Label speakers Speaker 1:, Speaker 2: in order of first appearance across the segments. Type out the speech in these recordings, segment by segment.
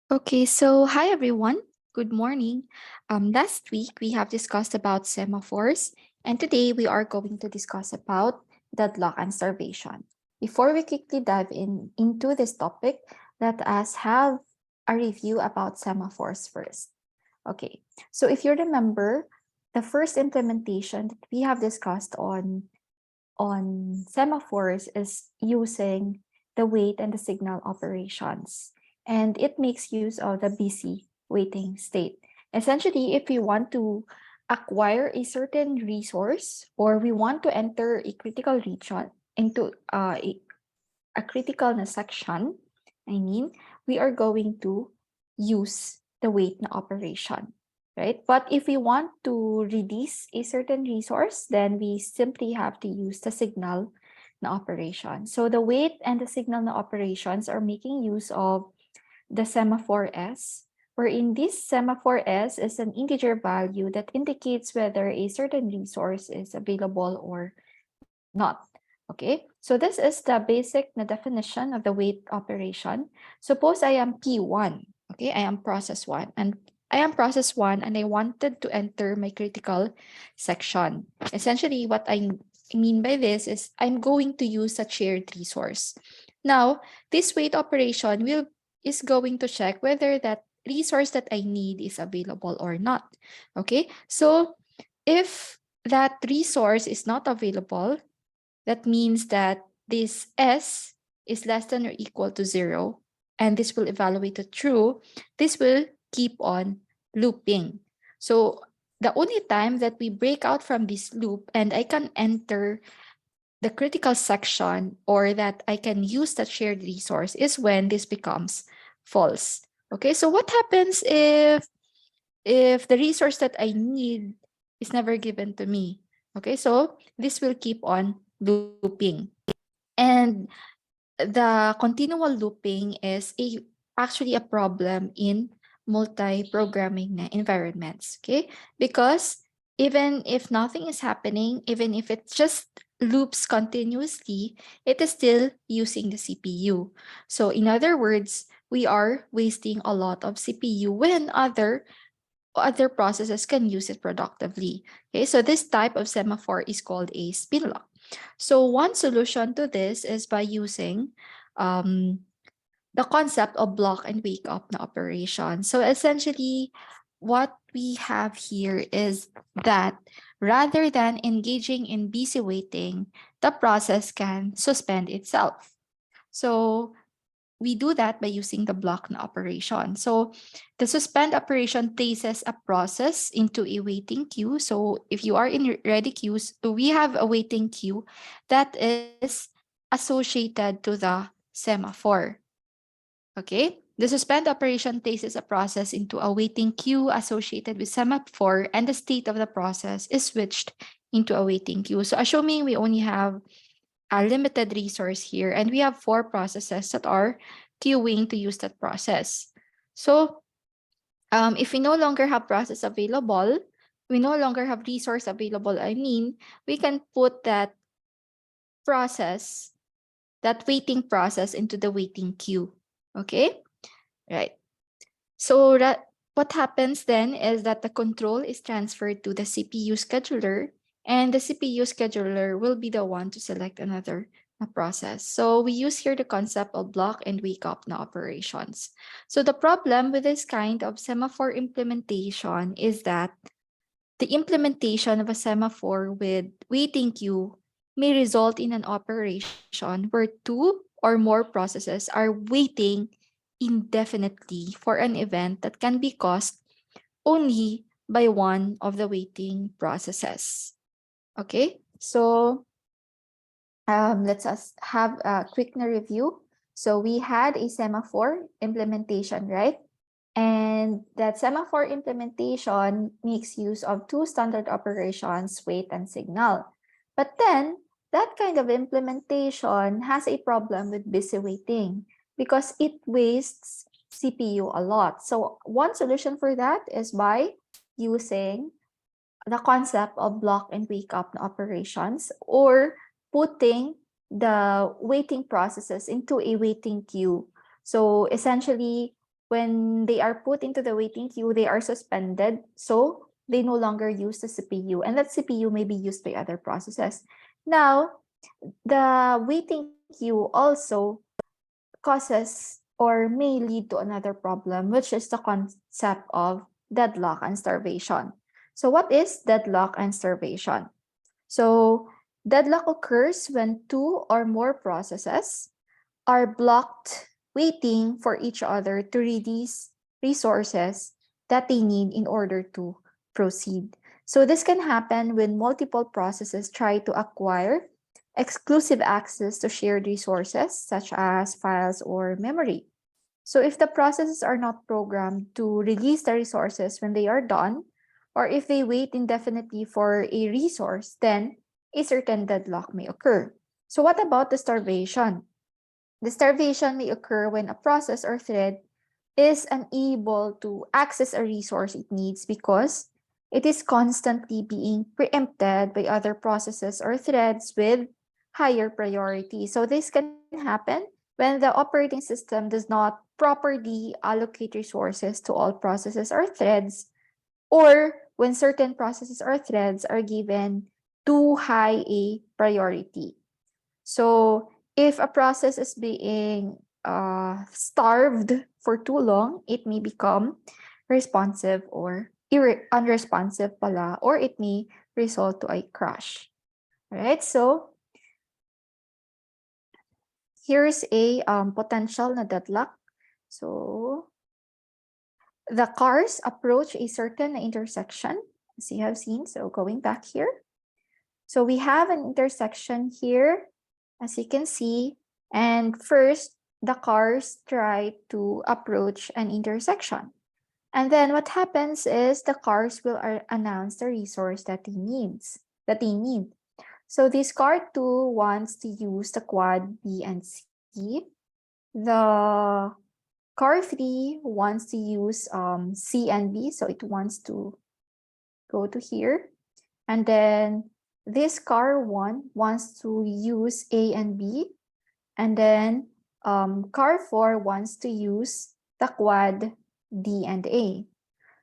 Speaker 1: Okay, so hi everyone. Good morning. Last week we have discussed about semaphores, and today we are going to discuss about deadlock and starvation. Before we quickly dive into this topic, let us have a review about semaphores first. Okay, so if you remember, the first implementation that we have discussed on semaphores is using the wait and the signal operations. And it makes use of the busy waiting state. Essentially, if we want to acquire a certain resource or we want to enter a critical region into a critical section, we are going to use the wait operation, right? But if we want to release a certain resource, then we simply have to use the signal operation. So the wait and the signal operations are making use of the semaphore S, wherein this semaphore S is an integer value that indicates whether a certain resource is available or not. Okay, so this is the basic definition of the wait operation. Suppose I am P1, okay, I am process 1, and I wanted to enter my critical section. Essentially, what I mean by this is I'm going to use a shared resource. Now, this wait operation is going to check whether that resource that I need is available or not. Okay, so if that resource is not available, that means that this S is less than or equal to 0, and this will evaluate to true. This will keep on looping. So the only time that we break out from this loop and I can enter the critical section or that I can use that shared resource is when this becomes false. Okay, so what happens if the resource that I need is never given to me? Okay, so this will keep on looping. And the continual looping is actually a problem in multi-programming environments, okay? Because even if nothing is happening, even if it just loops continuously, it is still using the CPU. So in other words, we are wasting a lot of CPU when other processes can use it productively. Okay, so this type of semaphore is called a spin lock. So one solution to this is by using the concept of block and wake up operation. So essentially, what we have here is that rather than engaging in busy waiting, the process can suspend itself. So we do that by using the block operation. So the suspend operation places a process into a waiting queue. So if you are in ready queues, we have a waiting queue that is associated to the semaphore. Okay, the suspend operation places a process into a waiting queue associated with semaphore, and the state of the process is switched into a waiting queue. So assuming we only have a limited resource here, and we have 4 processes that are queuing to use that process. So if we no longer have process available, we no longer have resource available, we can put that process, that waiting process into the waiting queue. Okay, right. So what happens then is that the control is transferred to the CPU scheduler, and the CPU scheduler will be the one to select another process. So we use here the concept of block and wake up operations. So the problem with this kind of semaphore implementation is that the implementation of a semaphore with waiting queue may result in an operation where 2 or more processes are waiting indefinitely for an event that can be caused only by one of the waiting processes. Okay, so let's us have a quick review. So we had a semaphore implementation, right? And that semaphore implementation makes use of 2 standard operations, wait and signal. But then that kind of implementation has a problem with busy waiting because it wastes CPU a lot. So one solution for that is by using the concept of block and wake up operations, or putting the waiting processes into a waiting queue. So essentially, when they are put into the waiting queue, they are suspended. So they no longer use the CPU, and that CPU may be used by other processes. Now, the waiting queue also causes or may lead to another problem, which is the concept of deadlock and starvation. So what is deadlock and starvation? So deadlock occurs when two or more processes are blocked waiting for each other to release resources that they need in order to proceed. So this can happen when multiple processes try to acquire exclusive access to shared resources such as files or memory. So if the processes are not programmed to release the resources when they are done, or if they wait indefinitely for a resource, then a certain deadlock may occur. So what about the starvation? The starvation may occur when a process or thread is unable to access a resource it needs because it is constantly being preempted by other processes or threads with higher priority. So this can happen when the operating system does not properly allocate resources to all processes or threads, or when certain processes or threads are given too high a priority. So if a process is being starved for too long, it may become responsive or unresponsive pala, or it may result to a crash. All right, so here's a potential na deadlock. So the cars approach a certain intersection, as you have seen. So going back here. So we have an intersection here, as you can see. And first, the cars try to approach an intersection. And then what happens is the cars will announce the resource that they need. So this car 2 wants to use the quad B and C. The car 3 wants to use C and B, so it wants to go to here. And then this car 1 wants to use A and B. And then car 4 wants to use the quad D and A.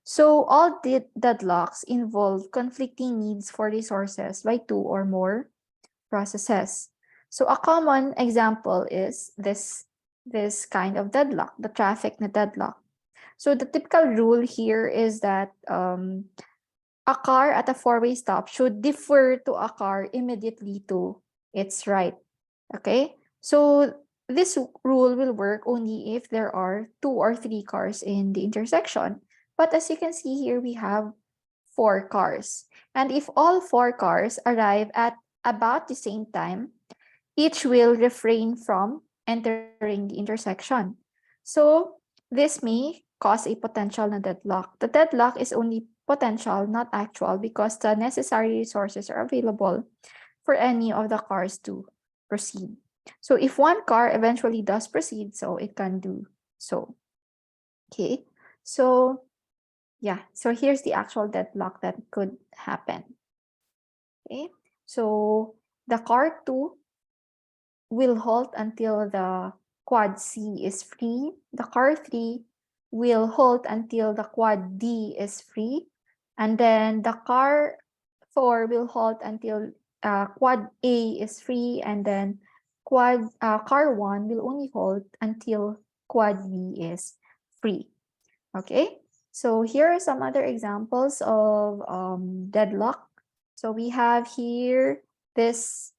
Speaker 1: So all deadlocks involve conflicting needs for resources by two or more processes. So a common example is this kind of deadlock, the traffic na deadlock. So the typical rule here is that a car at a four-way stop should defer to a car immediately to its right. Okay? So this rule will work only if there are 2 or 3 cars in the intersection. But as you can see here, we have 4 cars. And if all 4 cars arrive at about the same time, each will refrain from entering the intersection. So this may cause a potential na deadlock. The deadlock is only potential, not actual, because the necessary resources are available for any of the cars to proceed. So if one car eventually does proceed, so it can do so. Okay, so yeah, so here's the actual deadlock that could happen. Okay, so the car 2 will halt until the quad C is free. The car 3 will halt until the quad D is free. And then the car 4 will halt until quad A is free. And then car 1 will only halt until quad B is free. Okay, so here are some other examples of deadlock. So we have here this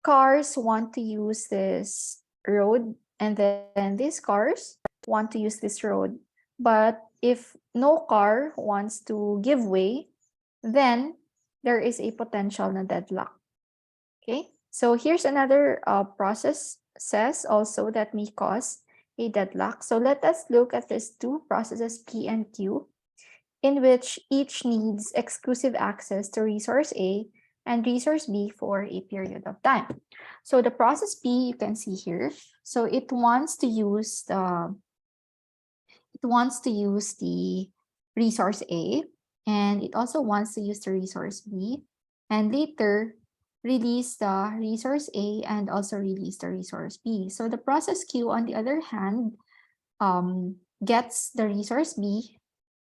Speaker 1: cars want to use this road, and then these cars want to use this road. But if no car wants to give way, then there is a potential na deadlock. Okay, so here's another process says also that may cause a deadlock. So let us look at these two processes P and Q, in which each needs exclusive access to resource A and resource B for a period of time. So the process P, you can see here, so it wants to use the resource A, and it also wants to use the resource B, and later release the resource A and also release the resource B. So the process Q, on the other hand, gets the resource B,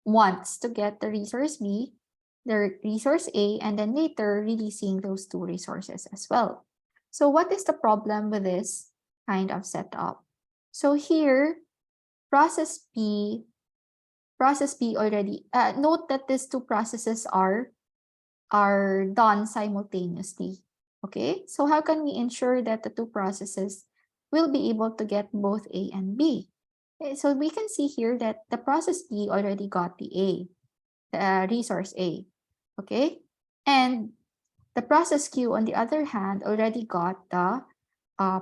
Speaker 1: wants to get the resource B, the resource A, and then later releasing those two resources as well. So what is the problem with this kind of setup? So here, process B already, note that these two processes are done simultaneously. Okay, so how can we ensure that the two processes will be able to get both A and B? Okay, so we can see here that the process B already got the A, the resource A. Okay, and the process Q, on the other hand, already got the uh,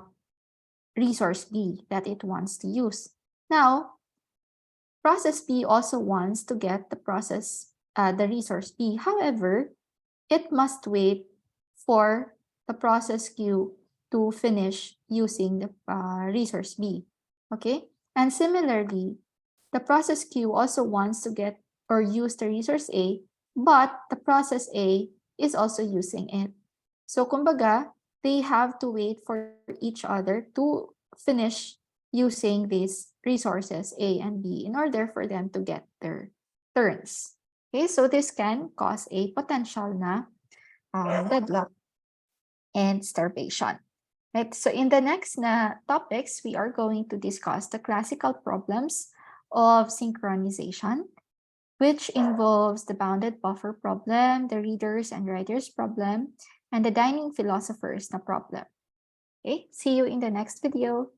Speaker 1: resource B that it wants to use. Now, process B also wants to get the resource B. However, it must wait for the process Q to finish using the resource B. Okay, and similarly, the process Q also wants to get or use the resource A, but the process A is also using it. So kumbaga, they have to wait for each other to finish using these resources A and B in order for them to get their turns. Okay, so this can cause a potential na deadlock and starvation. Right? So in the next topics, we are going to discuss the classical problems of synchronization, which involves the bounded buffer problem, the readers and writers problem, and the dining philosophers na problem. Okay, see you in the next video.